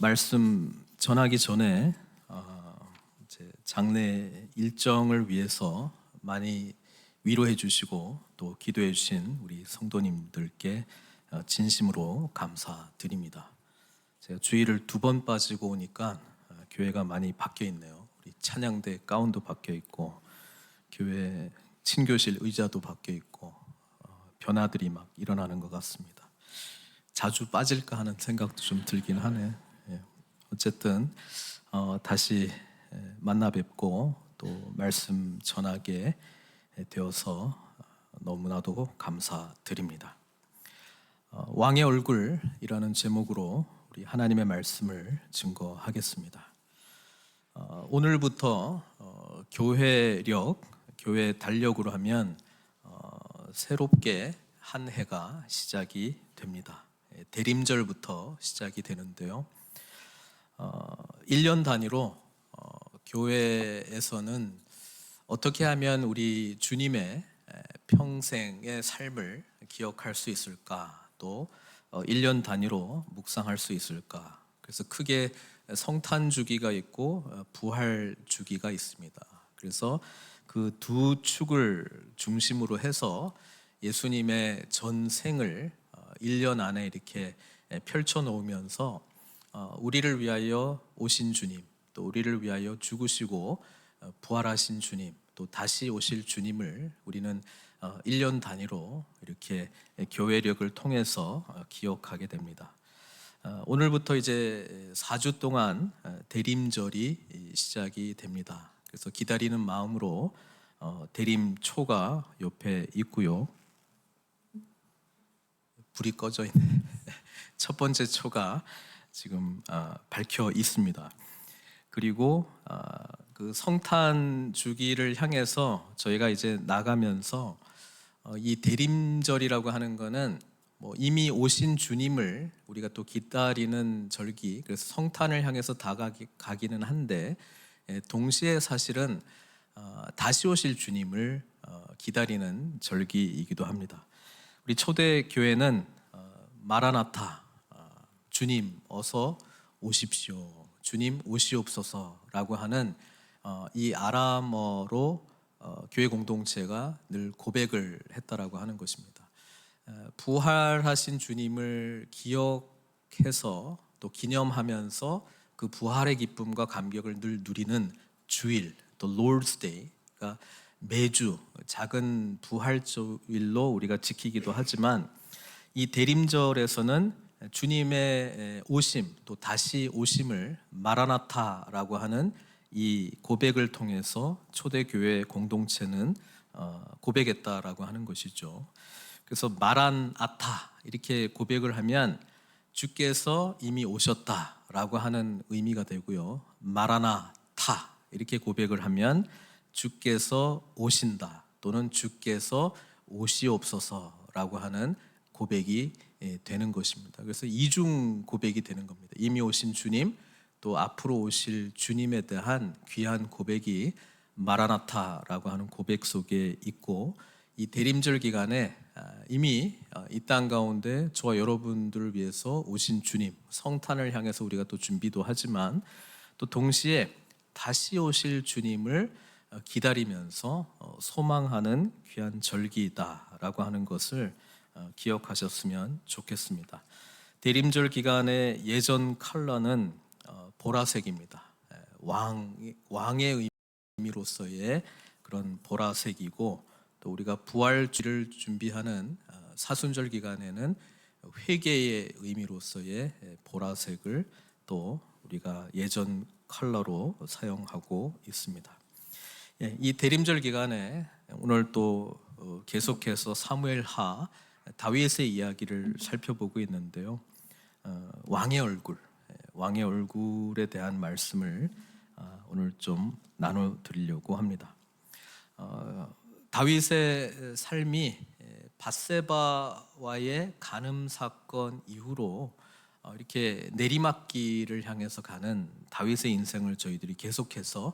말씀 전하기 전에 제 장례 일정을 위해서 많이 위로해 주시고 또 기도해 주신 우리 성도님들께 진심으로 감사드립니다. 제가 주일을 2번 빠지고 오니까 교회가 많이 바뀌어 있네요. 우리 찬양대 가운도 바뀌어 있고 교회 친교실 의자도 바뀌어 있고 변화들이 막 일어나는 것 같습니다. 자주 빠질까 하는 생각도 좀 들긴 하네. 어쨌든 다시 만나 뵙고 또 말씀 전하게 되어서 너무나도 감사드립니다. 왕의 얼굴이라는 제목으로 우리 하나님의 말씀을 증거하겠습니다. 오늘부터 교회력, 교회 달력으로 하면 새롭게 한 해가 시작이 됩니다. 대림절부터 시작이 되는데요. 1년 단위로 교회에서는 어떻게 하면 우리 주님의 평생의 삶을 기억할 수 있을까, 또 1년 단위로 묵상할 수 있을까. 그래서 크게 성탄 주기가 있고 부활 주기가 있습니다. 그래서 그 두 축을 중심으로 해서 예수님의 전생을 1년 안에 이렇게 펼쳐 놓으면서 우리를 위하여 오신 주님, 또 우리를 위하여 죽으시고 부활하신 주님, 또 다시 오실 주님을 우리는 1년 단위로 이렇게 교회력을 통해서 기억하게 됩니다. 오늘부터 이제 4주 동안 대림절이 시작이 됩니다. 그래서 기다리는 마음으로 대림초가 옆에 있고요. 불이 꺼져 있네. 첫 번째 초가 지금 밝혀 있습니다. 그리고 그 성탄 주기를 향해서 저희가 이제 나가면서 이 대림절이라고 하는 거는 이미 오신 주님을 우리가 또 기다리는 절기, 그래서 성탄을 향해서 다가가기는 한데 동시에 사실은 다시 오실 주님을 기다리는 절기이기도 합니다. 우리 초대 교회는 마라나타, 주님 어서 오십시오, 주님 오시옵소서라고 하는 이 아람어로 교회 공동체가 늘 고백을 했다라고 하는 것입니다. 부활하신 주님을 기억해서 또 기념하면서 그 부활의 기쁨과 감격을 늘 누리는 주일, 또 Lord's Day, 그러니까 매주 작은 부활주일로 우리가 지키기도 하지만 이 대림절에서는 주님의 오심, 또 다시 오심을 마라나타라고 하는 이 고백을 통해서 초대교회 공동체는 고백했다라고 하는 것이죠. 그래서 마란아타 이렇게 고백을 하면 주께서 이미 오셨다라고 하는 의미가 되고요. 마라나타 이렇게 고백을 하면 주께서 오신다, 또는 주께서 오시옵소서라고 하는 고백이 되는 것입니다. 그래서 이중 고백이 되는 겁니다. 이미 오신 주님, 또 앞으로 오실 주님에 대한 귀한 고백이 마라나타라고 하는 고백 속에 있고, 이 대림절 기간에 이미 이 땅 가운데 저와 여러분들을 위해서 오신 주님, 성탄을 향해서 우리가 또 준비도 하지만 또 동시에 다시 오실 주님을 기다리면서 소망하는 귀한 절기다라고 하는 것을 기억하셨으면 좋겠습니다. 대림절 기간의 예전 컬러는 보라색입니다. 왕의 의미로서의 그런 보라색이고, 또 우리가 부활주를 준비하는 사순절 기간에는 회개의 의미로서의 보라색을 또 우리가 예전 컬러로 사용하고 있습니다. 이 대림절 기간에 오늘 또 계속해서 사무엘하 다윗의 이야기를 살펴보고 있는데요. 왕의 얼굴에 대한 말씀을 오늘 좀 나눠드리려고 합니다. 다윗의 삶이 밧세바와의 간음 사건 이후로 이렇게 내리막길을 향해서 가는 다윗의 인생을 저희들이 계속해서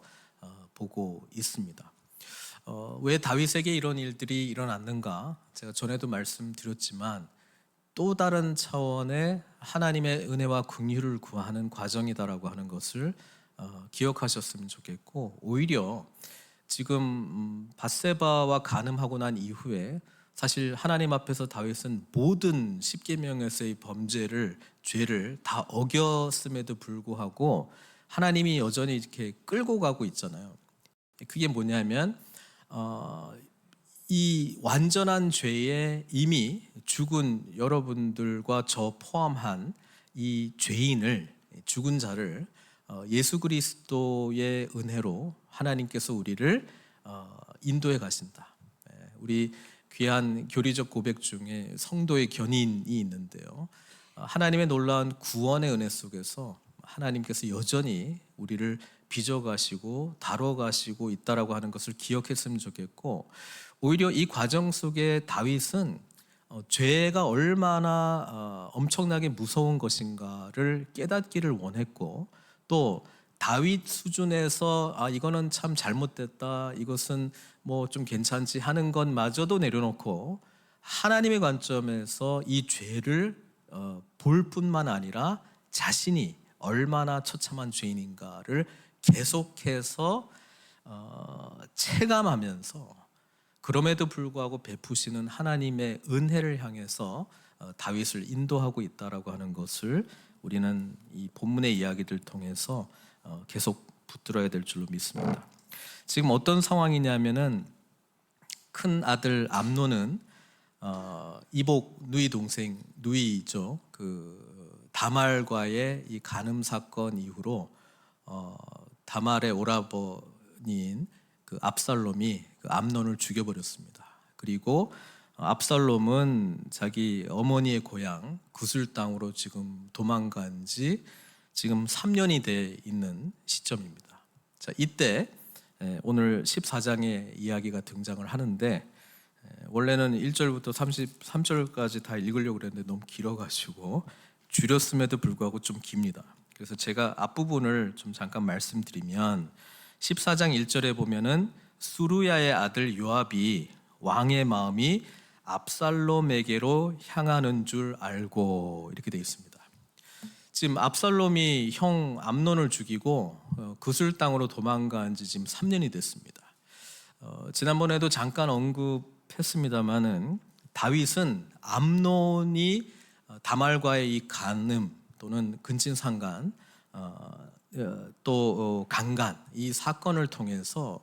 보고 있습니다. 왜 다윗에게 이런 일들이 일어났는가? 제가 전에도 말씀드렸지만 또 다른 차원의 하나님의 은혜와 긍휼을 구하는 과정이다라고 하는 것을 기억하셨으면 좋겠고, 오히려 지금 밧세바와 간음하고 난 이후에 사실 하나님 앞에서 다윗은 모든 십계명에서의 죄를 다 어겼음에도 불구하고 하나님이 여전히 이렇게 끌고 가고 있잖아요. 그게 뭐냐면 이 완전한 죄에 이미 죽은 여러분들과 저 포함한 이 죽은 자를 예수 그리스도의 은혜로 하나님께서 우리를 인도해 가신다. 우리 귀한 교리적 고백 중에 성도의 견인이 있는데요. 하나님의 놀라운 구원의 은혜 속에서 하나님께서 여전히 우리를 빚어가시고 다뤄가시고 있다라고 하는 것을 기억했으면 좋겠고, 오히려 이 과정 속에 다윗은 죄가 얼마나 엄청나게 무서운 것인가를 깨닫기를 원했고, 또 다윗 수준에서 이거는 참 잘못됐다, 이것은 뭐 좀 괜찮지 하는 것마저도 내려놓고 하나님의 관점에서 이 죄를 볼 뿐만 아니라 자신이 얼마나 처참한 죄인인가를 계속해서 체감하면서, 그럼에도 불구하고 베푸시는 하나님의 은혜를 향해서 다윗을 인도하고 있다라고 하는 것을 우리는 이 본문의 이야기들 통해서 계속 붙들어야 될 줄로 믿습니다. 지금 어떤 상황이냐면은 큰 아들 암논은 이복 누이 동생 누이죠. 그 다말과의 이 간음 사건 이후로 다말의 오라버니인 그 압살롬이 그 암논을 죽여버렸습니다. 그리고 압살롬은 자기 어머니의 고향 구슬 땅으로 지금 도망간 지 지금 3년이 돼 있는 시점입니다. 자, 이때 오늘 14장의 이야기가 등장을 하는데, 원래는 1절부터 33절까지 다 읽으려고 그랬는데 너무 길어가지고 줄였음에도 불구하고 좀 깁니다. 그래서 제가 앞부분을 좀 잠깐 말씀드리면, 14장 1절에 보면은 수루야의 아들 요압이 왕의 마음이 압살롬에게로 향하는 줄 알고, 이렇게 되어 있습니다. 지금 압살롬이 형 암논을 죽이고 구슬 땅으로 도망간 지 지금 3년이 됐습니다. 지난번에도 잠깐 언급했습니다마는 다윗은 암논이 다말과의 이 간음 또는 근친상간 또 강간, 이 사건을 통해서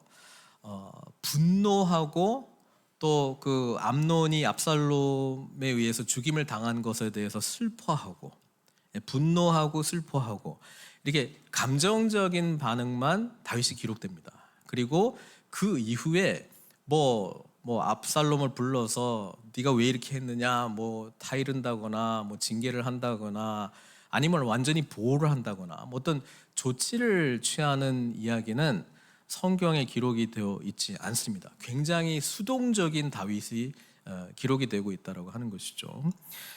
분노하고, 또 그 암논이 압살롬에 의해서 죽임을 당한 것에 대해서 슬퍼하고, 분노하고 슬퍼하고, 이렇게 감정적인 반응만 다윗이 기록됩니다. 그리고 그 이후에 뭐 압살롬을 불러서 네가 왜 이렇게 했느냐, 뭐 타이른다거나 뭐 징계를 한다거나 아니면 완전히 보호를 한다거나 뭐 어떤 조치를 취하는 이야기는 성경에 기록이 되어 있지 않습니다. 굉장히 수동적인 다윗이 기록이 되고 있다고 하는 것이죠.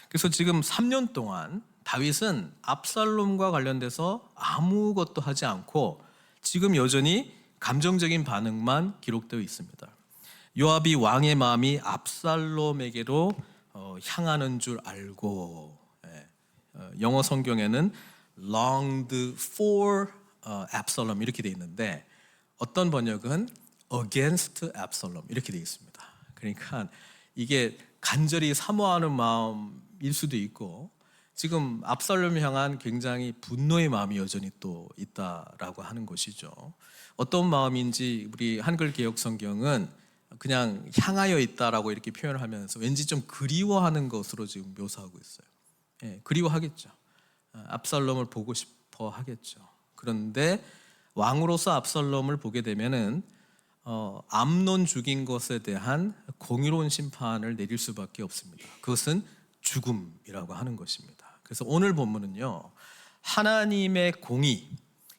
그래서 지금 3년 동안 다윗은 압살롬과 관련돼서 아무것도 하지 않고 지금 여전히 감정적인 반응만 기록되어 있습니다. 요압이 왕의 마음이 압살롬에게로 향하는 줄 알고, 영어 성경에는 longed for Absalom 이렇게 되어 있는데, 어떤 번역은 against Absalom 이렇게 되어 있습니다. 그러니까 이게 간절히 사모하는 마음일 수도 있고, 지금 압살롬을 향한 굉장히 분노의 마음이 여전히 또 있다라고 하는 것이죠. 어떤 마음인지 우리 한글 개역 성경은 그냥 향하여 있다라고 이렇게 표현을 하면서 왠지 좀 그리워하는 것으로 지금 묘사하고 있어요. 그리워하겠죠. 압살롬을 보고 싶어 하겠죠. 그런데 왕으로서 압살롬을 보게 되면은 암논 죽인 것에 대한 공의로운 심판을 내릴 수밖에 없습니다. 그것은 죽음이라고 하는 것입니다. 그래서 오늘 본문은요, 하나님의 공의,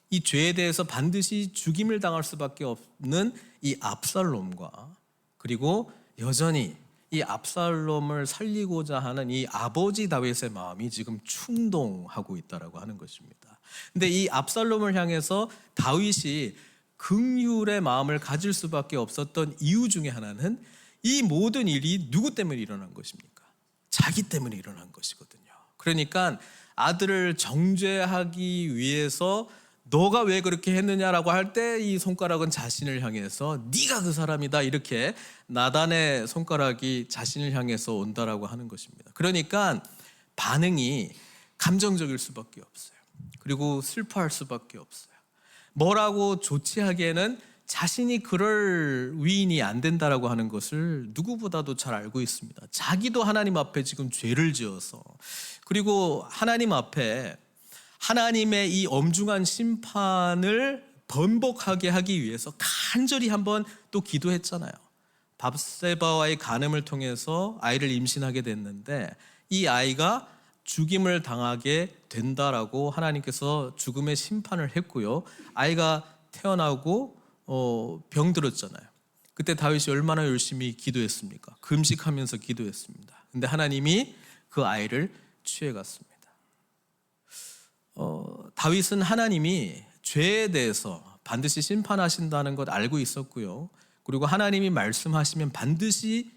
이 죄에 대해서 반드시 죽임을 당할 수밖에 없는 이 압살롬과, 그리고 여전히 이 압살롬을 살리고자 하는 이 아버지 다윗의 마음이 지금 충동하고 있다라고 하는 것입니다. 근데 이 압살롬을 향해서 다윗이 긍휼의 마음을 가질 수밖에 없었던 이유 중에 하나는 이 모든 일이 누구 때문에 일어난 것입니까? 자기 때문에 일어난 것이거든요. 그러니까 아들을 정죄하기 위해서 너가 왜 그렇게 했느냐라고 할 때 이 손가락은 자신을 향해서 네가 그 사람이다, 이렇게 나단의 손가락이 자신을 향해서 온다라고 하는 것입니다. 그러니까 반응이 감정적일 수밖에 없어요. 그리고 슬퍼할 수밖에 없어요. 뭐라고 조치하기에는 자신이 그럴 위인이 안 된다라고 하는 것을 누구보다도 잘 알고 있습니다. 자기도 하나님 앞에 지금 죄를 지어서, 그리고 하나님 앞에 하나님의 이 엄중한 심판을 번복하게 하기 위해서 간절히 한번 또 기도했잖아요. 밧세바와의 간음을 통해서 아이를 임신하게 됐는데 이 아이가 죽임을 당하게 된다라고 하나님께서 죽음의 심판을 했고요. 아이가 태어나고 병들었잖아요. 그때 다윗이 얼마나 열심히 기도했습니까? 금식하면서 기도했습니다. 근데 하나님이 그 아이를 취해갔습니다. 다윗은 하나님이 죄에 대해서 반드시 심판하신다는 것 알고 있었고요. 그리고 하나님이 말씀하시면 반드시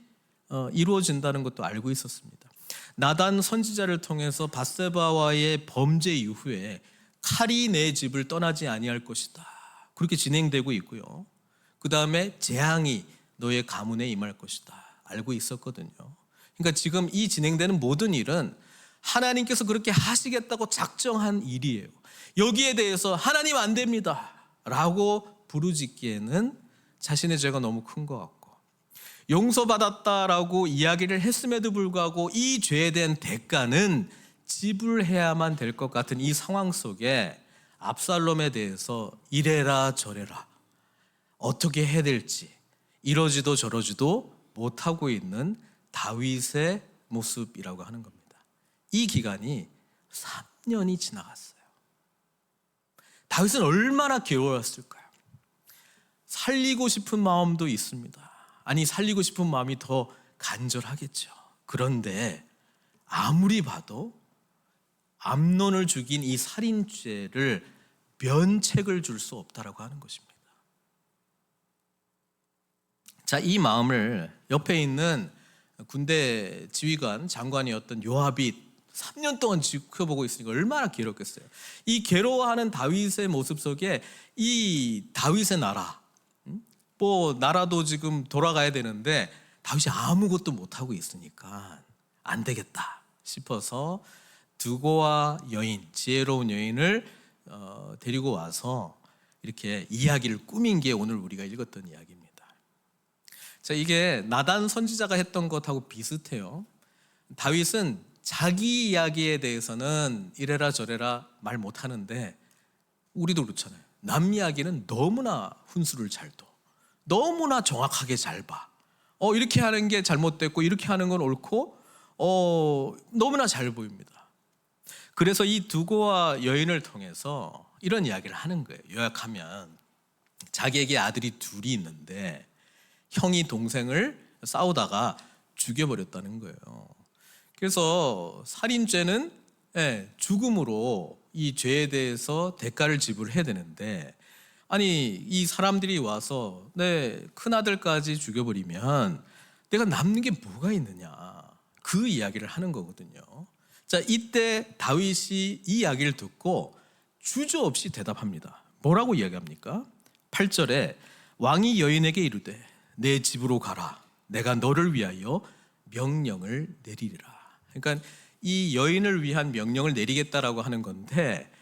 이루어진다는 것도 알고 있었습니다. 나단 선지자를 통해서 밧세바와의 범죄 이후에 칼이 내 집을 떠나지 아니할 것이다, 그렇게 진행되고 있고요. 그 다음에 재앙이 너의 가문에 임할 것이다 알고 있었거든요. 그러니까 지금 이 진행되는 모든 일은 하나님께서 그렇게 하시겠다고 작정한 일이에요. 여기에 대해서 하나님 안 됩니다 라고 부르짖기에는 자신의 죄가 너무 큰 것 같고, 용서받았다라고 이야기를 했음에도 불구하고 이 죄에 대한 대가는 지불해야만 될 것 같은 이 상황 속에 압살롬에 대해서 이래라 저래라 어떻게 해야 될지 이러지도 저러지도 못하고 있는 다윗의 모습이라고 하는 겁니다. 이 기간이 3년이 지나갔어요. 다윗은 얼마나 괴로웠을까요? 살리고 싶은 마음도 있습니다. 아니, 살리고 싶은 마음이 더 간절하겠죠. 그런데 아무리 봐도 암논을 죽인 이 살인죄를 면책을 줄 수 없다라고 하는 것입니다. 자, 이 마음을 옆에 있는 군대 지휘관 장관이었던 요압이 3년 동안 지켜보고 있으니까 얼마나 괴롭겠어요. 이 괴로워하는 다윗의 모습 속에 이 다윗의 나라, 나라도 지금 돌아가야 되는데 다윗이 아무것도 못하고 있으니까 안 되겠다 싶어서 두고와 여인, 지혜로운 여인을 데리고 와서 이렇게 이야기를 꾸민 게 오늘 우리가 읽었던 이야기입니다. 자, 이게 나단 선지자가 했던 것하고 비슷해요. 다윗은 자기 이야기에 대해서는 이래라 저래라 말 못하는데 우리도 그렇잖아요. 남 이야기는 너무나 훈수를 잘 둬. 너무나 정확하게 잘 봐. 이렇게 하는 게 잘못됐고 이렇게 하는 건 옳고 너무나 잘 보입니다. 그래서 이 두고와 여인을 통해서 이런 이야기를 하는 거예요. 요약하면 자기에게 아들이 둘이 있는데 형이 동생을 싸우다가 죽여버렸다는 거예요. 그래서 살인죄는 죽음으로 이 죄에 대해서 대가를 지불해야 되는데, 아니 이 사람들이 와서 내 큰아들까지 죽여버리면 내가 남는 게 뭐가 있느냐, 그 이야기를 하는 거거든요. 자, 이때 다윗이 이 이야기를 듣고 주저없이 대답합니다. 뭐라고 이야기합니까? 8절에 왕이 여인에게 이르되 내 집으로 가라, 내가 너를 위하여 명령을 내리리라. 그러니까 이 여인을 위한 명령을 내리겠다라고 하는 건데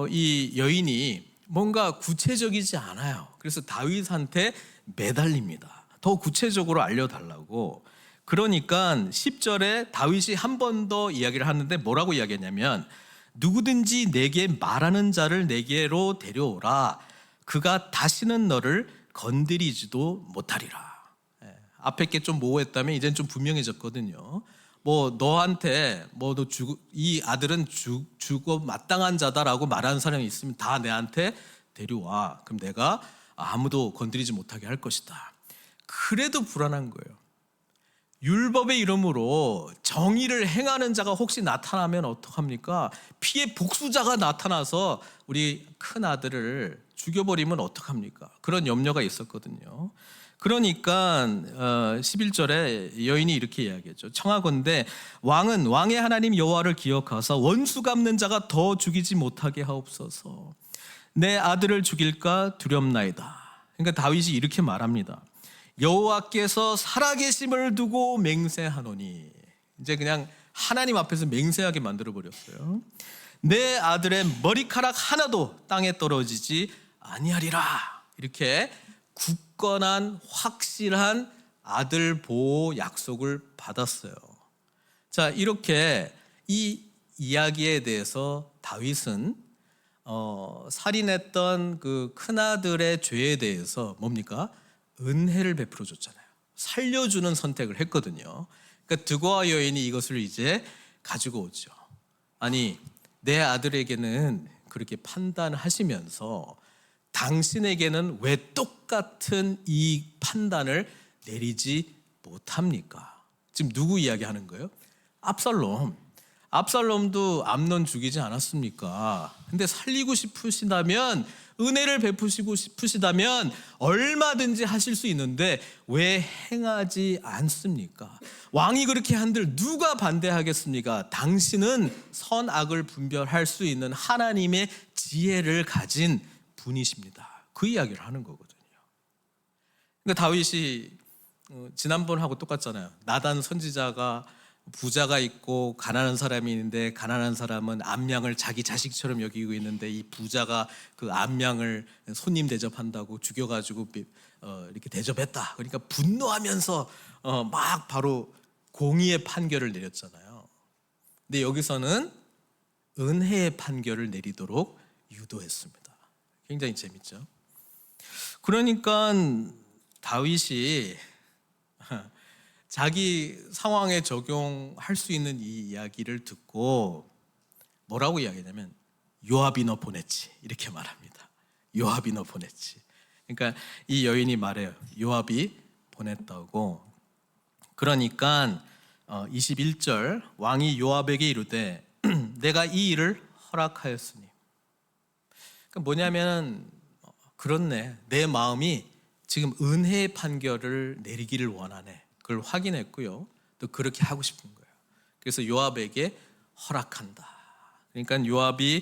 이 여인이 뭔가 구체적이지 않아요. 그래서 다윗한테 매달립니다. 더 구체적으로 알려달라고. 그러니까 10절에 다윗이 한 번 더 이야기를 하는데 뭐라고 이야기했냐면 누구든지 내게 말하는 자를 내게로 데려오라, 그가 다시는 너를 건드리지도 못하리라. 앞에 게 좀 모호했다면 이제는 좀 분명해졌거든요. 너한테 이 아들은 죽어 마땅한 자다라고 말하는 사람이 있으면 다 내한테 데려와. 그럼 내가 아무도 건드리지 못하게 할 것이다. 그래도 불안한 거예요. 율법의 이름으로 정의를 행하는 자가 혹시 나타나면 어떡합니까? 피해 복수자가 나타나서 우리 큰 아들을 죽여버리면 어떡합니까? 그런 염려가 있었거든요. 그러니까 11절에 여인이 이렇게 이야기했죠. 청하건대 왕은 왕의 하나님 여호와를 기억하사 원수 갚는 자가 더 죽이지 못하게 하옵소서. 내 아들을 죽일까 두렵나이다. 그러니까 다윗이 이렇게 말합니다. 여호와께서 살아계심을 두고 맹세하노니, 이제 그냥 하나님 앞에서 맹세하게 만들어 버렸어요. 내 아들의 머리카락 하나도 땅에 떨어지지 아니하리라. 이렇게 굳건한 확실한 아들 보호 약속을 받았어요. 자, 이렇게 이 이야기에 대해서 다윗은 살인했던 그 큰아들의 죄에 대해서 뭡니까? 은혜를 베풀어 줬잖아요. 살려주는 선택을 했거든요. 그러니까 드고아 여인이 이것을 이제 가지고 오죠. 아니, 내 아들에게는 그렇게 판단하시면서 당신에게는 왜 똑같은 이 판단을 내리지 못합니까? 지금 누구 이야기하는 거예요? 압살롬. 압살롬도 암논 죽이지 않았습니까? 근데 살리고 싶으시다면, 은혜를 베푸시고 싶으시다면 얼마든지 하실 수 있는데 왜 행하지 않습니까? 왕이 그렇게 한들 누가 반대하겠습니까? 당신은 선악을 분별할 수 있는 하나님의 지혜를 가진 분이십니다. 그 이야기를 하는 거거든요. 그러니까 다윗이 지난번하고 똑같잖아요. 나단 선지자가 부자가 있고 가난한 사람이 있는데, 가난한 사람은 암양을 자기 자식처럼 여기고 있는데, 이 부자가 그 암양을 손님 대접한다고 죽여가지고 이렇게 대접했다. 그러니까 분노하면서 막 바로 공의의 판결을 내렸잖아요. 근데 여기서는 은혜의 판결을 내리도록 유도했습니다. 굉장히 재밌죠. 그러니까 다윗이 자기 상황에 적용할 수 있는 이 이야기를 듣고 뭐라고 이야기하냐면, 요압이 너 보냈지, 이렇게 말합니다. 요압이 너 보냈지. 그러니까 이 여인이 말해요. 요압이 보냈다고. 그러니까 21절, 왕이 요압에게 이르되 내가 이 일을 허락하였으니. 그러니까 뭐냐면, 그렇네, 내 마음이 지금 은혜의 판결을 내리기를 원하네. 그걸 확인했고요. 또 그렇게 하고 싶은 거예요. 그래서 요압에게 허락한다. 그러니까 요압이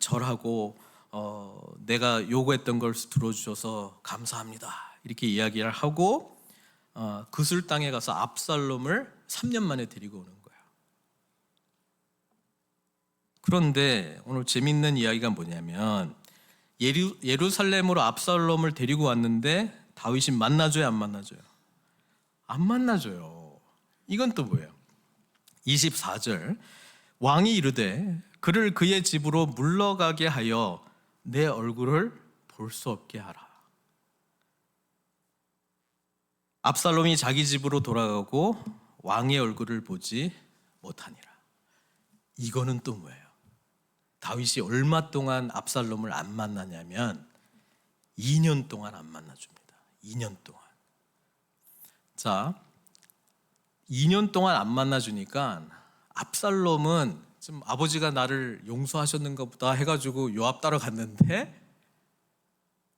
절하고 내가 요구했던 걸 들어주셔서 감사합니다, 이렇게 이야기를 하고 그술 땅에 가서 압살롬을 3년 만에 데리고 오는 거예요. 그런데 오늘 재밌는 이야기가 뭐냐면, 예루살렘으로 압살롬을 데리고 왔는데 다윗이 만나줘요, 안 만나줘요? 안 만나줘요. 이건 또 뭐예요? 24절, 왕이 이르되 그를 그의 집으로 물러가게 하여 내 얼굴을 볼 수 없게 하라. 압살롬이 자기 집으로 돌아가고 왕의 얼굴을 보지 못하니라. 이거는 또 뭐예요? 다윗이 얼마 동안 압살롬을 안 만나냐면 2년 동안 안 만나줍니다. 2년 동안. 자, 2년 동안 안 만나주니까 압살롬은 좀 아버지가 나를 용서하셨는가 보다 해가지고 요압 따라 갔는데,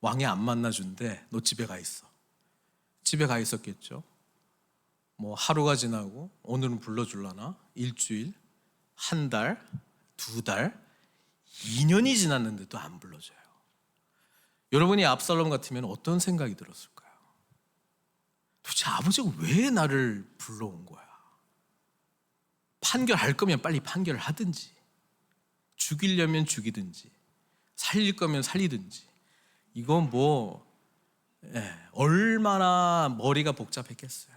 왕이 안 만나준대. 너 집에 가 있어. 집에 가 있었겠죠. 뭐 하루가 지나고, 오늘은 불러줄라나? 일주일, 한 달, 2달, 2년이 지났는데도 안 불러줘요. 여러분이 압살롬 같으면 어떤 생각이 들었을까요? 도대체 아버지가 왜 나를 불러온 거야? 판결할 거면 빨리 판결을 하든지, 죽이려면 죽이든지, 살릴 거면 살리든지. 이건 얼마나 머리가 복잡했겠어요.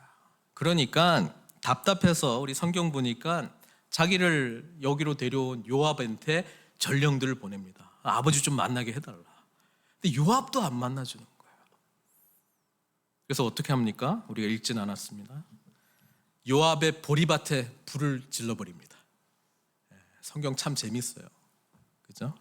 그러니까 답답해서 우리 성경 보니까 자기를 여기로 데려온 요압한테 전령들을 보냅니다. 아버지 좀 만나게 해달라. 근데 요압도 안 만나주는 거예요. 그래서 어떻게 합니까? 우리가 읽진 않았습니다. 요압의 보리밭에 불을 질러버립니다. 성경 참 재밌어요. 그죠?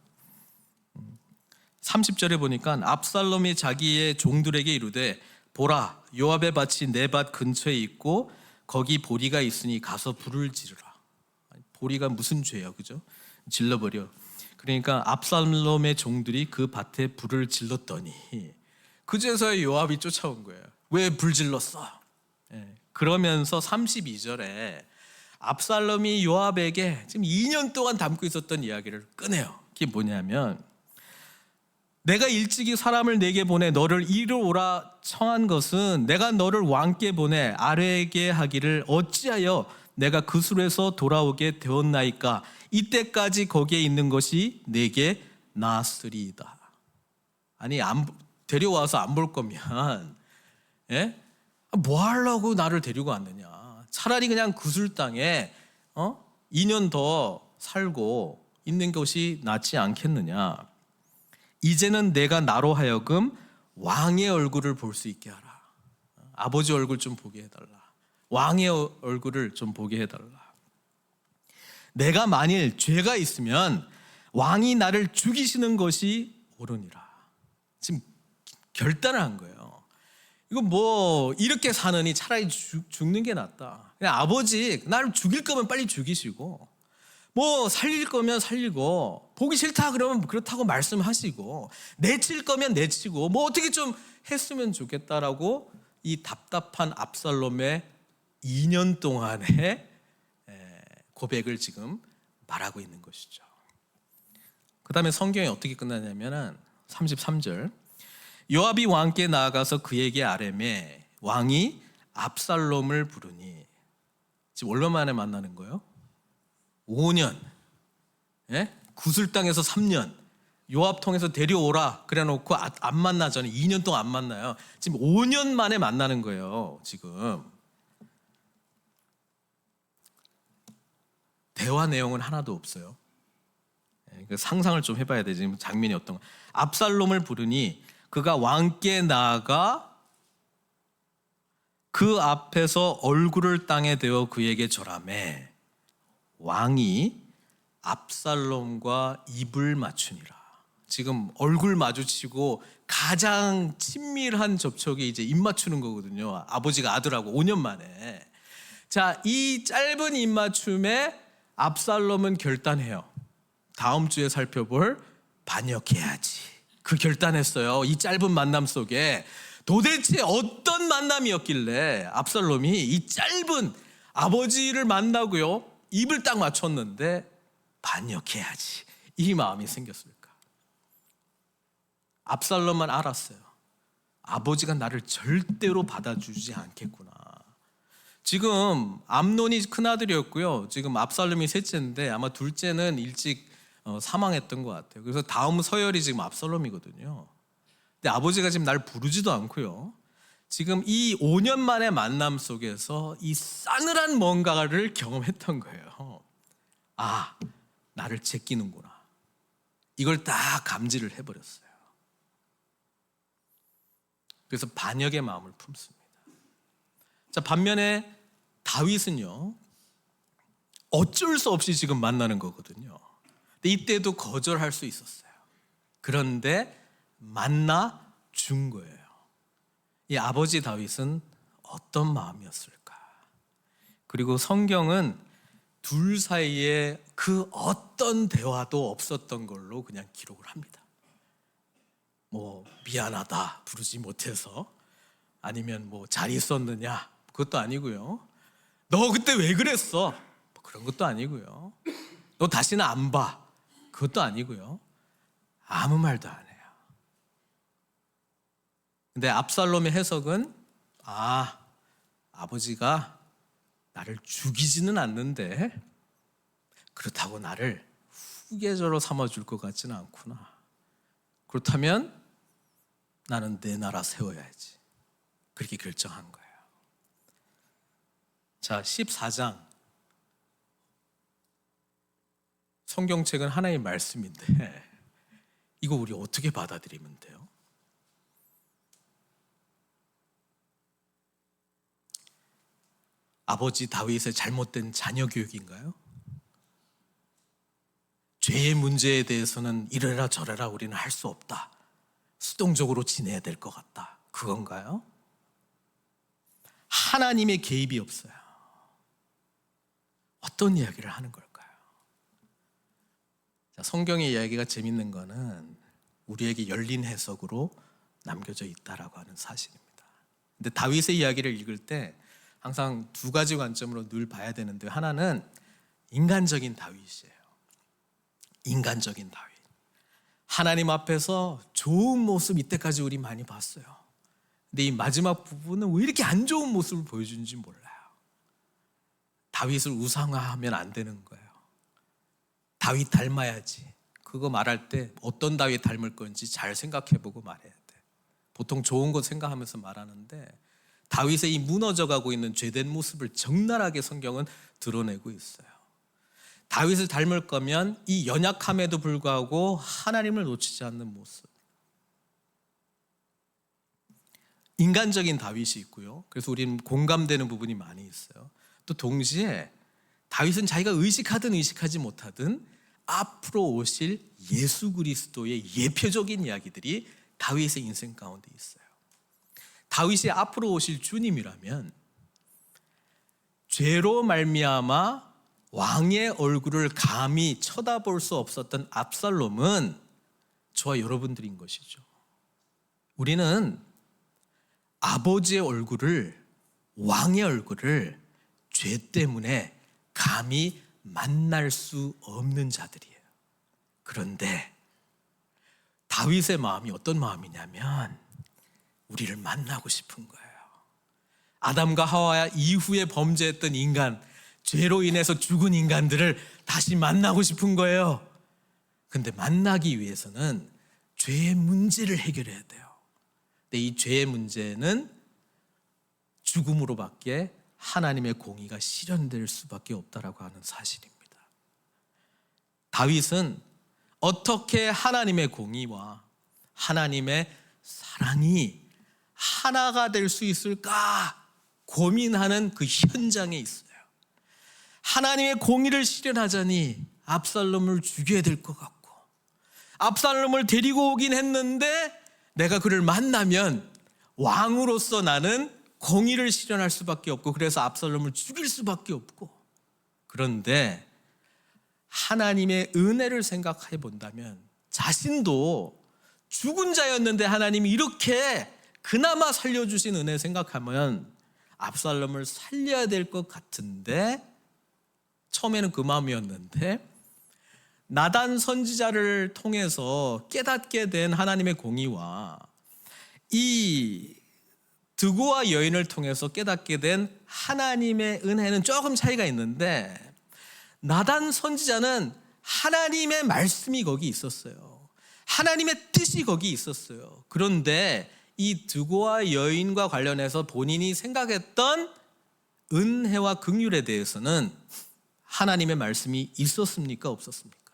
30절에 보니까 압살롬이 자기의 종들에게 이르되 보라, 요압의 밭이 내 밭 근처에 있고 거기 보리가 있으니 가서 불을 지르라. 보리가 무슨 죄야, 그죠? 질러버려. 그러니까 압살롬의 종들이 그 밭에 불을 질렀더니 그제서야 요압이 쫓아온 거예요. 왜 불질렀어? 그러면서 32절에 압살롬이 요압에게 지금 2년 동안 담고 있었던 이야기를 꺼내요. 그게 뭐냐면, 내가 일찍이 사람을 내게 보내 너를 이리로 오라 청한 것은 내가 너를 왕께 보내 아뢰게 하기를 어찌하여 내가 그 술에서 돌아오게 되었나이까? 이때까지 거기에 있는 것이 내게 나았으리이다. 아니, 데려와서 안 볼 거면 뭐 하려고 나를 데리고 왔느냐? 차라리 그냥 구슬땅에 2년 더 살고 있는 것이 낫지 않겠느냐? 이제는 내가 나로 하여금 왕의 얼굴을 볼 수 있게 하라. 아버지 얼굴 좀 보게 해달라. 왕의 얼굴을 좀 보게 해달라. 내가 만일 죄가 있으면 왕이 나를 죽이시는 것이 옳으니라. 지금 결단을 한 거예요. 이거 뭐 이렇게 사느니 차라리 죽는 게 낫다. 그냥 아버지 나를 죽일 거면 빨리 죽이시고, 뭐 살릴 거면 살리고, 보기 싫다 그러면 그렇다고 말씀하시고, 내칠 거면 내치고, 뭐 어떻게 좀 했으면 좋겠다라고 이 답답한 압살롬의 2년 동안의 고백을 지금 말하고 있는 것이죠. 그 다음에 성경이 어떻게 끝나냐면 33절, 요압이 왕께 나아가서 그에게 아뢰매 왕이 압살롬을 부르니, 지금 얼마 만에 만나는 거예요? 5년. 구슬땅에서 3년. 요압 통해서 데려오라 그래 놓고 안 만나잖아요. 2년 동안 안 만나요. 지금 5년 만에 만나는 거예요. 지금 대화 내용은 하나도 없어요. 상상을 좀 해봐야 돼. 지금 장면이 어떤 거. 압살롬을 부르니 그가 왕께 나아가 그 앞에서 얼굴을 땅에 대어 그에게 절하매 왕이 압살롬과 입을 맞추니라. 지금 얼굴 마주치고 가장 친밀한 접촉이 이제 입 맞추는 거거든요. 아버지가 아들하고 5년 만에. 자, 이 짧은 입 맞춤에 압살롬은 결단해요. 다음 주에 살펴볼 반역해야지. 그 결단했어요. 이 짧은 만남 속에 도대체 어떤 만남이었길래 압살롬이 이 짧은 아버지를 만나고요, 입을 딱 맞췄는데 반역해야지, 이 마음이 생겼을까? 압살롬만 알았어요. 아버지가 나를 절대로 받아주지 않겠구나. 지금 암논이 큰아들이었고요, 지금 압살롬이 셋째인데 아마 둘째는 일찍 사망했던 것 같아요. 그래서 다음 서열이 지금 압살롬이거든요. 근데 아버지가 지금 날 부르지도 않고요, 지금 이 5년 만의 만남 속에서 이 싸늘한 뭔가를 경험했던 거예요. 아, 나를 제끼는구나. 이걸 딱 감지를 해버렸어요. 그래서 반역의 마음을 품습니다. 자, 반면에 다윗은요, 어쩔 수 없이 지금 만나는 거거든요. 근데 이때도 거절할 수 있었어요. 그런데 만나 준 거예요. 이 아버지 다윗은 어떤 마음이었을까? 그리고 성경은 둘 사이에 그 어떤 대화도 없었던 걸로 그냥 기록을 합니다. 뭐 미안하다 부르지 못해서, 아니면 뭐 잘 있었느냐, 그것도 아니고요. 너 그때 왜 그랬어? 뭐 그런 것도 아니고요. 너 다시는 안 봐, 그것도 아니고요. 아무 말도 안 해요. 근데 압살롬의 해석은, 아버지가 나를 죽이지는 않는데 그렇다고 나를 후계자로 삼아줄 것 같지는 않구나. 그렇다면 나는 내 나라 세워야지. 그렇게 결정한 거예요. 자, 14장. 성경책은 하나의 말씀인데 이거 우리 어떻게 받아들이면 돼요? 아버지 다윗의 잘못된 자녀 교육인가요? 죄의 문제에 대해서는 이래라 저래라 우리는 할 수 없다, 수동적으로 지내야 될 것 같다, 그건가요? 하나님의 개입이 없어요. 어떤 이야기를 하는 걸까요? 자, 성경의 이야기가 재밌는 거는 우리에게 열린 해석으로 남겨져 있다라고 하는 사실입니다. 근데 다윗의 이야기를 읽을 때 항상 두 가지 관점으로 늘 봐야 되는데, 하나는 인간적인 다윗이에요. 인간적인 다윗. 하나님 앞에서 좋은 모습 이때까지 우리 많이 봤어요. 근데 이 마지막 부분은 왜 이렇게 안 좋은 모습을 보여주는지 몰라요. 다윗을 우상화하면 안 되는 거예요. 다윗 닮아야지. 그거 말할 때 어떤 다윗 닮을 건지 잘 생각해보고 말해야 돼. 보통 좋은 것 생각하면서 말하는데 다윗의 이 무너져가고 있는 죄된 모습을 적나라하게 성경은 드러내고 있어요. 다윗을 닮을 거면 이 연약함에도 불구하고 하나님을 놓치지 않는 모습. 인간적인 다윗이 있고요. 그래서 우리는 공감되는 부분이 많이 있어요. 또 동시에 다윗은 자기가 의식하든 의식하지 못하든 앞으로 오실 예수 그리스도의 예표적인 이야기들이 다윗의 인생 가운데 있어요. 다윗이 앞으로 오실 주님이라면 죄로 말미암아 왕의 얼굴을 감히 쳐다볼 수 없었던 압살롬은 저와 여러분들인 것이죠. 우리는 아버지의 얼굴을, 왕의 얼굴을 죄 때문에 감히 만날 수 없는 자들이에요. 그런데 다윗의 마음이 어떤 마음이냐면 우리를 만나고 싶은 거예요. 아담과 하와 이후에 범죄했던 인간, 죄로 인해서 죽은 인간들을 다시 만나고 싶은 거예요. 근데 만나기 위해서는 죄의 문제를 해결해야 돼요. 근데 이 죄의 문제는 죽음으로밖에 하나님의 공의가 실현될 수밖에 없다라고 하는 사실입니다. 다윗은 어떻게 하나님의 공의와 하나님의 사랑이 하나가 될 수 있을까 고민하는 그 현장에 있어요. 하나님의 공의를 실현하자니 압살롬을 죽여야 될 것 같고, 압살롬을 데리고 오긴 했는데 내가 그를 만나면 왕으로서 나는 공의를 실현할 수밖에 없고, 그래서 압살롬을 죽일 수밖에 없고. 그런데 하나님의 은혜를 생각해 본다면 자신도 죽은 자였는데 하나님이 이렇게 그나마 살려주신 은혜 생각하면 압살롬을 살려야 될 것 같은데, 처음에는 그 마음이었는데 나단 선지자를 통해서 깨닫게 된 하나님의 공의와 이 드고와 여인을 통해서 깨닫게 된 하나님의 은혜는 조금 차이가 있는데, 나단 선지자는 하나님의 말씀이 거기 있었어요. 하나님의 뜻이 거기 있었어요. 그런데 이 드고와 여인과 관련해서 본인이 생각했던 은혜와 긍휼에 대해서는 하나님의 말씀이 있었습니까? 없었습니까?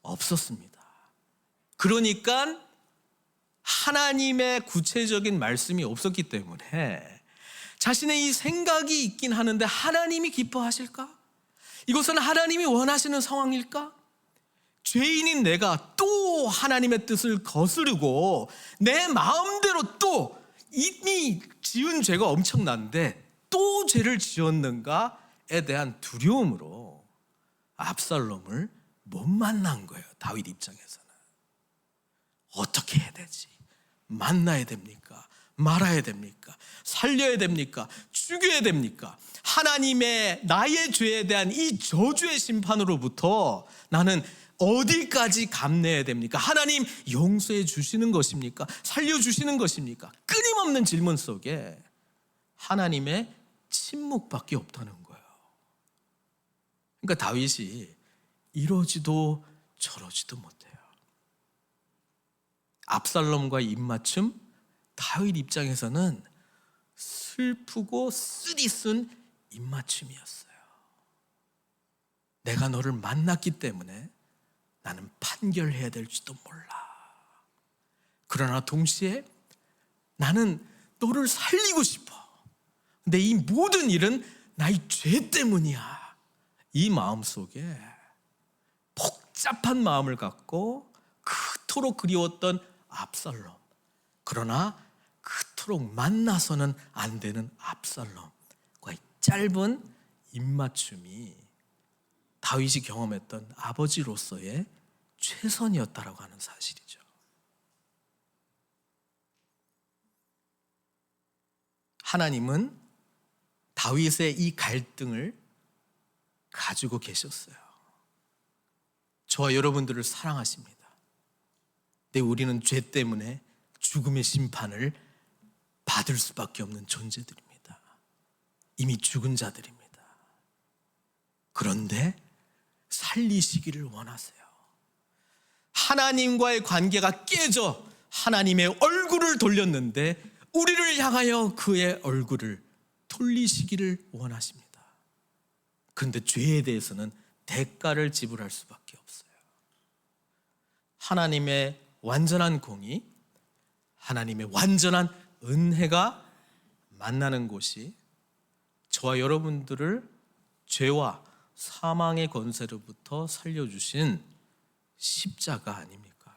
없었습니다. 그러니까 하나님의 구체적인 말씀이 없었기 때문에 자신의 이 생각이 있긴 하는데 하나님이 기뻐하실까? 이것은 하나님이 원하시는 상황일까? 죄인인 내가 또 하나님의 뜻을 거스르고 내 마음대로 또 이미 지은 죄가 엄청난데 또 죄를 지었는가에 대한 두려움으로 압살롬을 못 만난 거예요. 다윗 입장에서는. 어떻게 해야 되지? 만나야 됩니까? 말아야 됩니까? 살려야 됩니까? 죽여야 됩니까? 하나님의 나의 죄에 대한 이 저주의 심판으로부터 나는 어디까지 감내해야 됩니까? 하나님 용서해 주시는 것입니까? 살려주시는 것입니까? 끊임없는 질문 속에 하나님의 침묵밖에 없다는 거예요. 그러니까 다윗이 이러지도 저러지도 못해요. 압살롬과 입맞춤, 다윗 입장에서는 슬프고 쓰디쓴 입맞춤이었어요. 내가 너를 만났기 때문에 나는 판결해야 될지도 몰라. 그러나 동시에 나는 너를 살리고 싶어. 근데 이 모든 일은 나의 죄 때문이야. 이 마음속에 복잡한 마음을 갖고 그토록 그리웠던 압살롬, 그러나 그토록 만나서는 안 되는 압살롬과의 짧은 입맞춤이 다윗이 경험했던 아버지로서의 최선이었다라고 하는 사실이죠. 하나님은 다윗의 이 갈등을 가지고 계셨어요. 저와 여러분들을 사랑하십니다. 근데 우리는 죄 때문에 죽음의 심판을 받을 수밖에 없는 존재들입니다. 이미 죽은 자들입니다. 그런데 살리시기를 원하세요. 하나님과의 관계가 깨져 하나님의 얼굴을 돌렸는데 우리를 향하여 그의 얼굴을 돌리시기를 원하십니다. 그런데 죄에 대해서는 대가를 지불할 수밖에 없어요. 하나님의 완전한 공의, 하나님의 완전한 은혜가 만나는 곳이 저와 여러분들을 죄와 사망의 권세로부터 살려주신 십자가 아닙니까?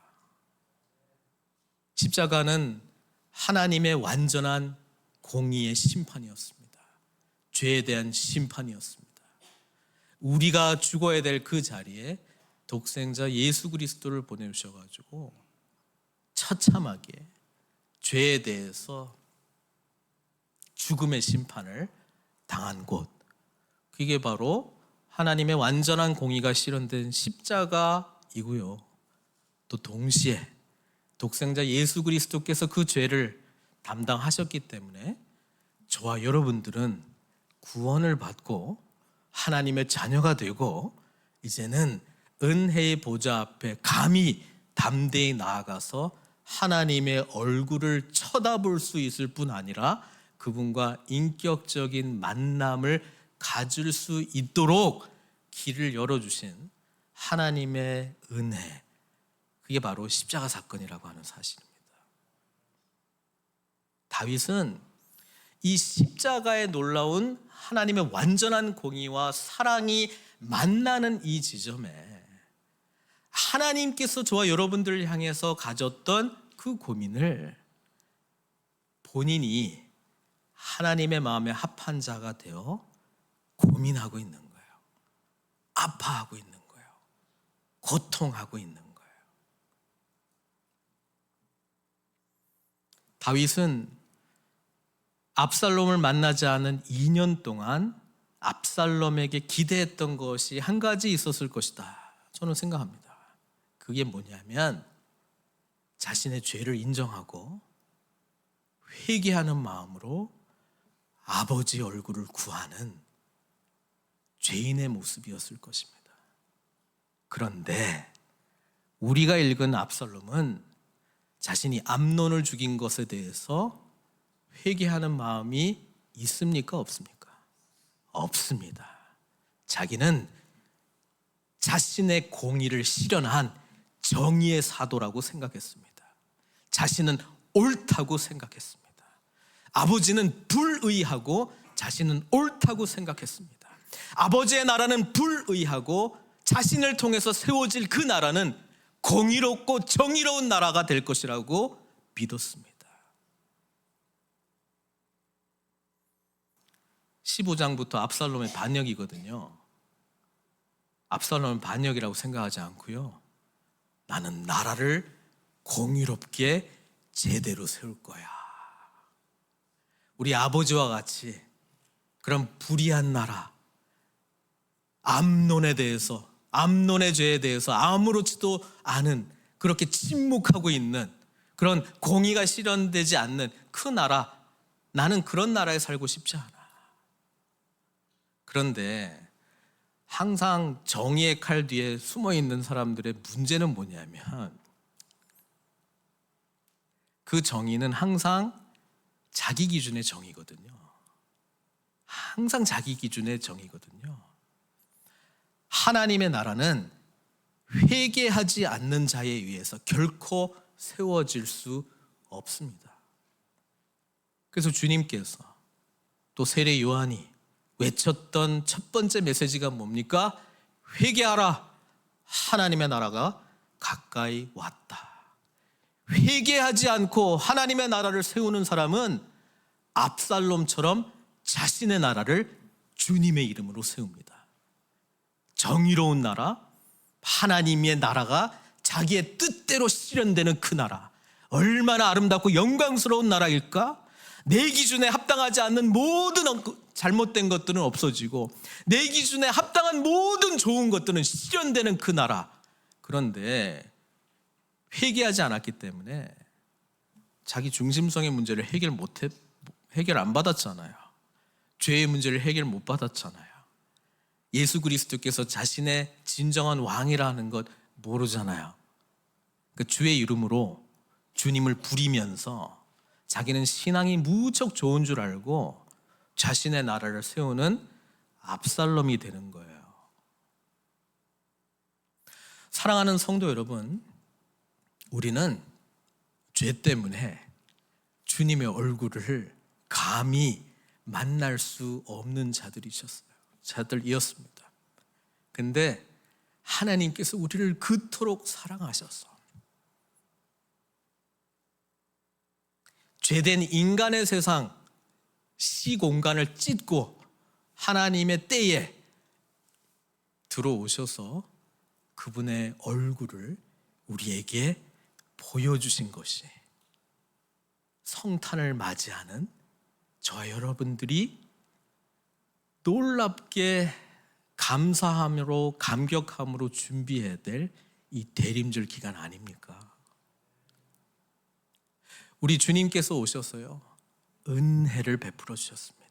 십자가는 하나님의 완전한 공의의 심판이었습니다. 죄에 대한 심판이었습니다. 우리가 죽어야 될 그 자리에 독생자 예수 그리스도를 보내주셔가지고 처참하게 죄에 대해서 죽음의 심판을 당한 곳, 그게 바로 하나님의 완전한 공의가 실현된 십자가이고요. 또 동시에 독생자 예수 그리스도께서 그 죄를 담당하셨기 때문에 저와 여러분들은 구원을 받고 하나님의 자녀가 되고 이제는 은혜의 보좌 앞에 감히 담대히 나아가서 하나님의 얼굴을 쳐다볼 수 있을 뿐 아니라 그분과 인격적인 만남을 가질 수 있도록 길을 열어주신 하나님의 은혜, 그게 바로 십자가 사건이라고 하는 사실입니다. 다윗은 이 십자가의 놀라운 하나님의 완전한 공의와 사랑이 만나는 이 지점에 하나님께서 저와 여러분들을 향해서 가졌던 그 고민을 본인이 하나님의 마음에 합한 자가 되어 고민하고 있는 거예요. 아파하고 있는 거예요. 고통하고 있는 거예요. 다윗은 압살롬을 만나지 않은 2년 동안 압살롬에게 기대했던 것이 한 가지 있었을 것이다, 저는 생각합니다. 그게 뭐냐면 자신의 죄를 인정하고 회개하는 마음으로 아버지 얼굴을 구하는 죄인의 모습이었을 것입니다. 그런데 우리가 읽은 압살롬은 자신이 암논을 죽인 것에 대해서 회개하는 마음이 있습니까? 없습니까? 없습니다. 자기는 자신의 공의를 실현한 정의의 사도라고 생각했습니다. 자신은 옳다고 생각했습니다. 아버지는 불의하고 자신은 옳다고 생각했습니다. 아버지의 나라는 불의하고 자신을 통해서 세워질 그 나라는 공의롭고 정의로운 나라가 될 것이라고 믿었습니다. 15장부터 압살롬의 반역이거든요. 압살롬은 반역이라고 생각하지 않고요, 나는 나라를 공의롭게 제대로 세울 거야. 우리 아버지와 같이 그런 불의한 나라, 암논에 대해서, 암논의 죄에 대해서 아무렇지도 않은, 그렇게 침묵하고 있는 그런 공의가 실현되지 않는 그 나라, 나는 그런 나라에 살고 싶지 않아. 그런데 항상 정의의 칼 뒤에 숨어 있는 사람들의 문제는 뭐냐면 그 정의는 항상 자기 기준의 정의거든요. 항상 자기 기준의 정의거든요. 하나님의 나라는 회개하지 않는 자에 의해서 결코 세워질 수 없습니다. 그래서 주님께서 또 세례 요한이 외쳤던 첫 번째 메시지가 뭡니까? 회개하라, 하나님의 나라가 가까이 왔다. 회개하지 않고 하나님의 나라를 세우는 사람은 압살롬처럼 자신의 나라를 주님의 이름으로 세웁니다. 정의로운 나라, 하나님의 나라가 자기의 뜻대로 실현되는 그 나라, 얼마나 아름답고 영광스러운 나라일까? 내 기준에 합당하지 않는 모든 잘못된 것들은 없어지고 내 기준에 합당한 모든 좋은 것들은 실현되는 그 나라. 그런데 회개하지 않았기 때문에 자기 중심성의 문제를 해결 안 받았잖아요. 죄의 문제를 해결 못 받았잖아요. 예수 그리스도께서 자신의 진정한 왕이라는 것 모르잖아요. 그 주의 이름으로 주님을 부리면서 자기는 신앙이 무척 좋은 줄 알고 자신의 나라를 세우는 압살롬이 되는 거예요. 사랑하는 성도 여러분, 우리는 죄 때문에 주님의 얼굴을 감히 만날 수 없는 자들이었습니다. 근데 하나님께서 우리를 그토록 사랑하셔서 죄된 인간의 세상 시공간을 찢고 하나님의 때에 들어오셔서 그분의 얼굴을 우리에게 보여주신 것이 성탄을 맞이하는 저와 여러분들이 놀랍게 감사함으로 감격함으로 준비해야 될 이 대림절 기간 아닙니까? 우리 주님께서 오셔서요 은혜를 베풀어 주셨습니다.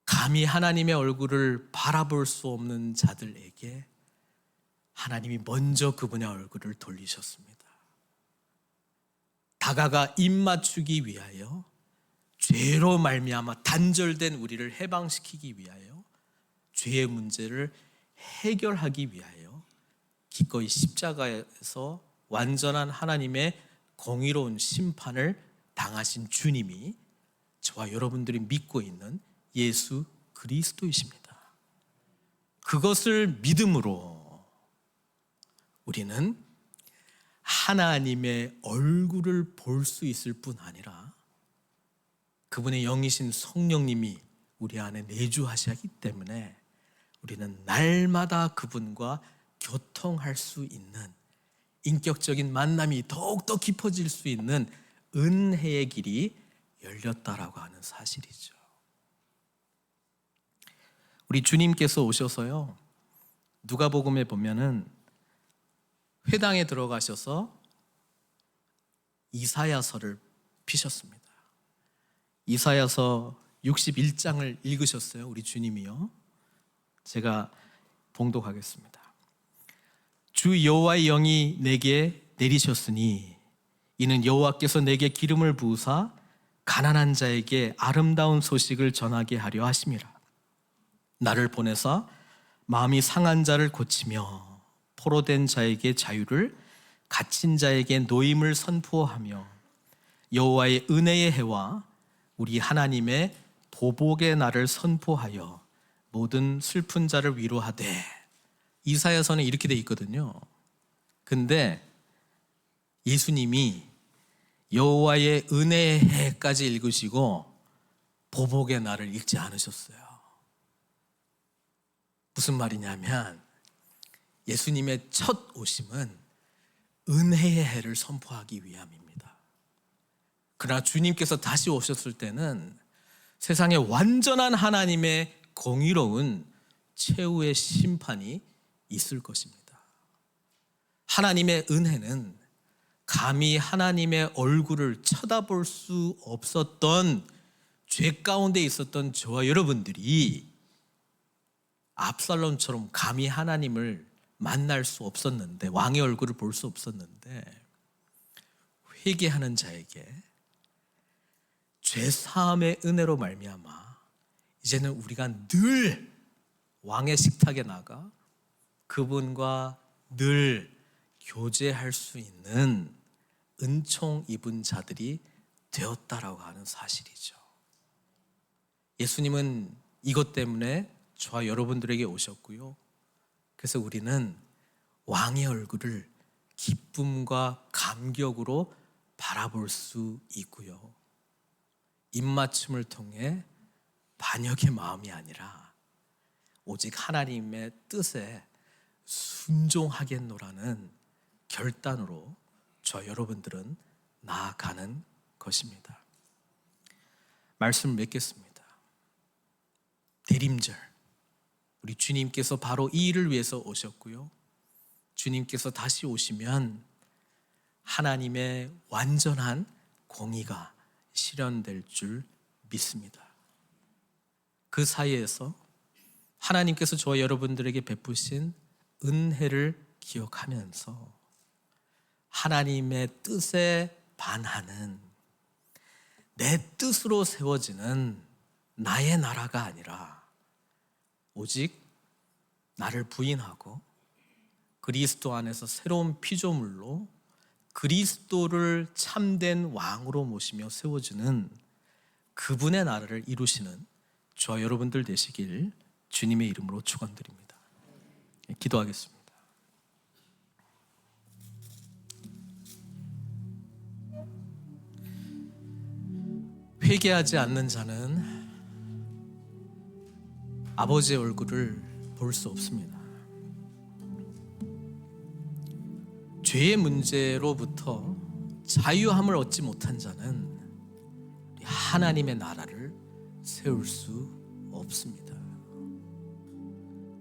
감히 하나님의 얼굴을 바라볼 수 없는 자들에게 하나님이 먼저 그분의 얼굴을 돌리셨습니다. 다가가 입맞추기 위하여 죄로 말미암아 단절된 우리를 해방시키기 위하여 죄의 문제를 해결하기 위하여 기꺼이 십자가에서 완전한 하나님의 공의로운 심판을 당하신 주님이 저와 여러분들이 믿고 있는 예수 그리스도이십니다. 그것을 믿음으로 우리는 하나님의 얼굴을 볼 수 있을 뿐 아니라 그분의 영이신 성령님이 우리 안에 내주하시기 때문에 우리는 날마다 그분과 교통할 수 있는 인격적인 만남이 더욱더 깊어질 수 있는 은혜의 길이 열렸다라고 하는 사실이죠. 우리 주님께서 오셔서요 누가복음에 보면은 회당에 들어가셔서 이사야서를 피셨습니다. 이사야서 61장을 읽으셨어요. 우리 주님이요. 제가 봉독하겠습니다. 주 여호와의 영이 내게 내리셨으니 이는 여호와께서 내게 기름을 부으사 가난한 자에게 아름다운 소식을 전하게 하려 하심이라. 나를 보내사 마음이 상한 자를 고치며 포로된 자에게 자유를, 갇힌 자에게 노임을 선포하며 여호와의 은혜의 해와 우리 하나님의 보복의 날을 선포하여 모든 슬픈 자를 위로하되. 이사야서는 이렇게 돼 있거든요. 근데 예수님이 여호와의 은혜의 해까지 읽으시고 보복의 날을 읽지 않으셨어요. 무슨 말이냐면 예수님의 첫 오심은 은혜의 해를 선포하기 위함입니다. 그러나 주님께서 다시 오셨을 때는 세상에 완전한 하나님의 공의로운 최후의 심판이 있을 것입니다. 하나님의 은혜는 감히 하나님의 얼굴을 쳐다볼 수 없었던 죄 가운데 있었던 저와 여러분들이 압살롬처럼 감히 하나님을 만날 수 없었는데, 왕의 얼굴을 볼 수 없었는데, 회개하는 자에게 죄 사함의 은혜로 말미암아 이제는 우리가 늘 왕의 식탁에 나가 그분과 늘 교제할 수 있는 은총 입은 자들이 되었다라고 하는 사실이죠. 예수님은 이것 때문에 저와 여러분들에게 오셨고요. 그래서 우리는 왕의 얼굴을 기쁨과 감격으로 바라볼 수 있고요. 입맞춤을 통해 반역의 마음이 아니라 오직 하나님의 뜻에 순종하겠노라는 결단으로 저 여러분들은 나아가는 것입니다. 말씀을 맺겠습니다. 대림절, 우리 주님께서 바로 이 일을 위해서 오셨고요, 주님께서 다시 오시면 하나님의 완전한 공의가 실현될 줄 믿습니다. 그 사이에서 하나님께서 저와 여러분들에게 베푸신 은혜를 기억하면서 하나님의 뜻에 반하는, 내 뜻으로 세워지는 나의 나라가 아니라 오직 나를 부인하고 그리스도 안에서 새로운 피조물로 그리스도를 참된 왕으로 모시며 세워주는 그분의 나라를 이루시는 저와 여러분들 되시길 주님의 이름으로 축원드립니다. 기도하겠습니다. 회개하지 않는 자는 아버지의 얼굴을 볼 수 없습니다. 죄의 문제로부터 자유함을 얻지 못한 자는 하나님의 나라를 세울 수 없습니다.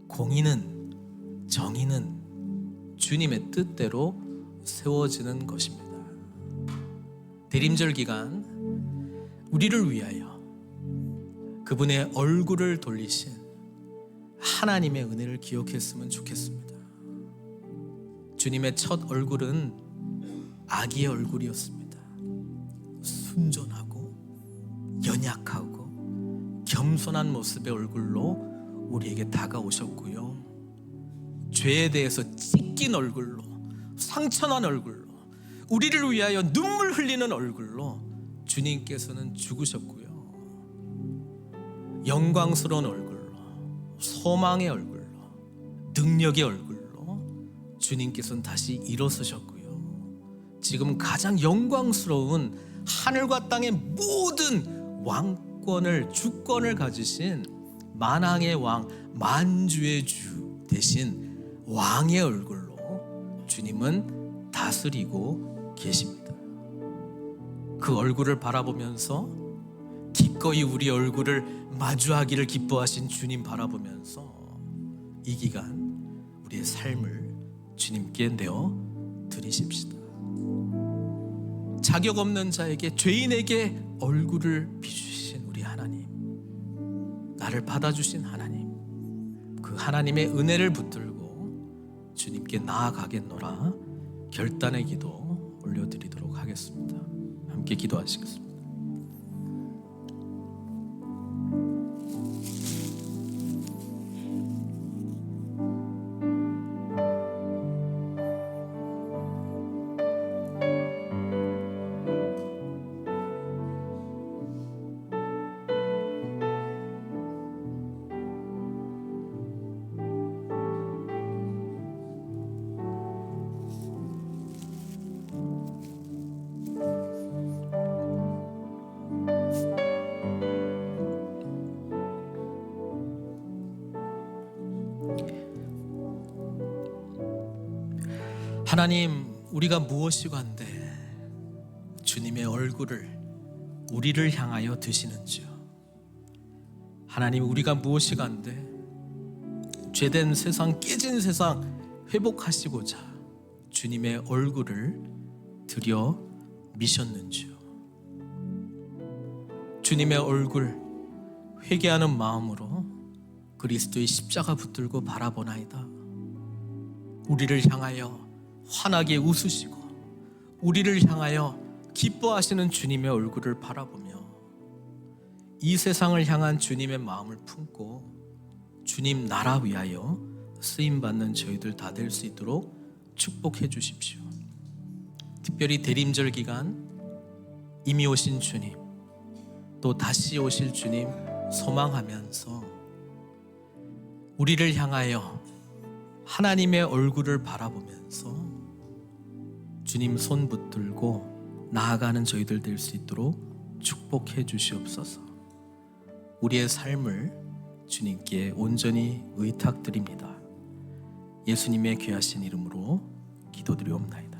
공의는, 정의는 주님의 뜻대로 세워지는 것입니다. 대림절 기간 우리를 위하여 그분의 얼굴을 돌리신 하나님의 은혜를 기억했으면 좋겠습니다. 주님의 첫 얼굴은 아기의 얼굴이었습니다. 순전하고 연약하고 겸손한 모습의 얼굴로 우리에게 다가오셨고요, 죄에 대해서 찢긴 얼굴로, 상처난 얼굴로, 우리를 위하여 눈물 흘리는 얼굴로 주님께서는 죽으셨고요, 영광스러운 얼굴로, 소망의 얼굴로, 능력의 얼굴로 주님께서는 다시 일어서셨고요, 지금 가장 영광스러운 하늘과 땅의 모든 왕권을, 주권을 가지신 만왕의 왕, 만주의 주 대신 왕의 얼굴로 주님은 다스리고 계십니다. 그 얼굴을 바라보면서 기꺼이 우리 얼굴을 마주하기를 기뻐하신 주님 바라보면서 이 기간 우리의 삶을 주님께 내어 드리십시다. 자격 없는 자에게, 죄인에게 얼굴을 비추신 우리 하나님, 나를 받아주신 하나님, 그 하나님의 은혜를 붙들고 주님께 나아가겠노라 결단의 기도 올려드리도록 하겠습니다. 함께 기도하시겠습니다. 하나님, 우리가 무엇이건데 주님의 얼굴을 우리를 향하여 드시는지요. 하나님, 우리가 무엇이건데 죄된 세상, 깨진 세상 회복하시고자 주님의 얼굴을 들여 미셨는지요. 주님의 얼굴 회개하는 마음으로 그리스도의 십자가 붙들고 바라보나이다. 우리를 향하여 환하게 웃으시고 우리를 향하여 기뻐하시는 주님의 얼굴을 바라보며 이 세상을 향한 주님의 마음을 품고 주님 나라 위하여 쓰임받는 저희들 다 될 수 있도록 축복해 주십시오. 특별히 대림절 기간 이미 오신 주님, 또 다시 오실 주님 소망하면서 우리를 향하여 하나님의 얼굴을 바라보면서 주님 손 붙들고 나아가는 저희들 될 수 있도록 축복해 주시옵소서. 우리의 삶을 주님께 온전히 의탁드립니다. 예수님의 귀하신 이름으로 기도드리옵나이다.